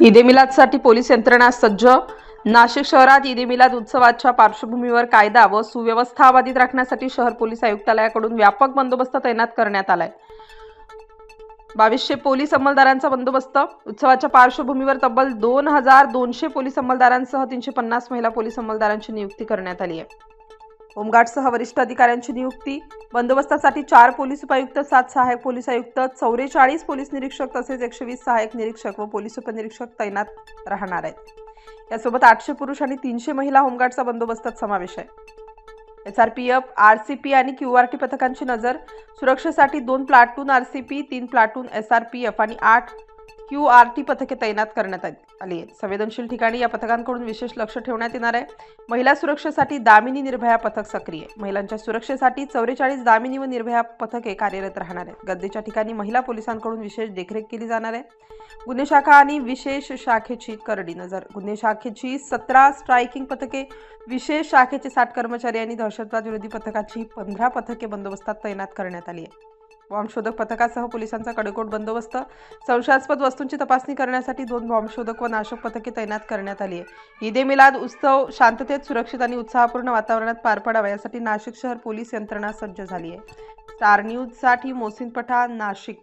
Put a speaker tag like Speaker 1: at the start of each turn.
Speaker 1: ईद-ए मिलादसाठी police यंत्रणा सज्ज। नाशिक शहरात ईद-ए मिलाद उत्सवाच्या पार्श्वभूमीवर कायदा व सुव्यवस्था अबाधित राखण्यासाठी शहर पोलीस आयुक्तालयाकडून व्यापक बंदोबस्त तैनात करण्यात आलाय। 2200 पोलीस अंमलदारांचा बंदोबस्त। उत्सवाच्या पार्श्वभूमीवर तब्बल 2200 पोलीस अंमलदारांसह 350 महिला पोलीस अंमलदारांची नियुक्ती करण्यात आली आहे। होमगार्डसह वरिष्ठ अधिकाऱ्यांची नियुक्ती। बंदोबस्तासाठी 4 पोलीस उपायुक्त, 7 सहाय्यक पोलीस आयुक्त, 44 पोलीस निरीक्षक तसेच 120 सहाय्यक निरीक्षक व पोलीस उपनिरीक्षक तैनात राहणार आहेत। यासोबत 800 पुरुष आणि 300 महिला होमगार्डचा बंदोबस्तात समावेश आहे। SRPF, RCP आणि QRT पथकांची नजर। सुरक्षेसाठी 2 प्लाटून RCP, 3 प्लाटून SRPF आणि 8 QRT पथके तैनात करण्यात आली आहेत। संवेदनशील ठिकाणी या पथकांकडून विशेष लक्ष ठेवण्यात येणार आहे। महिला सुरक्षेसाठी दामिनी निर्भया पथक सक्रिय। महिलांच्या सुरक्षेसाठी 44 दामिनी व निर्भया पथके कार्यरत राहणार आहेत। गर्दीच्या ठिकाणी महिला पोलिसांकडून विशेष देखरेख केली जाणार आहे। गुन्हे शाखा आणि विशेष शाखेची करडी नजर। गुन्हे शाखेची 17 स्ट्रायकिंग पथके, विशेष शाखेचे 60 कर्मचारी आणि दहशतवाद विरोधी पथकाची 15 पथके बंदोबस्तात तैनात करण्यात आली आहे। बॉम्बशोधक पथकासह पोलिसांचा कडेकोट बंदोबस्त। संशयास्पद वस्तूंची तपासणी करण्यासाठी 2 बॉम्बशोधक व नाशक पथके तैनात करण्यात आली आहे। ईद-ए मिलाद उत्सव शांततेत, सुरक्षित आणि उत्साहपूर्ण वातावरणात पार पडावा यासाठी नाशिक शहर पोलीस यंत्रणा सज्ज झाली आहे। स्टार न्यूजसाठी मोहसिन पठाण, नाशिक।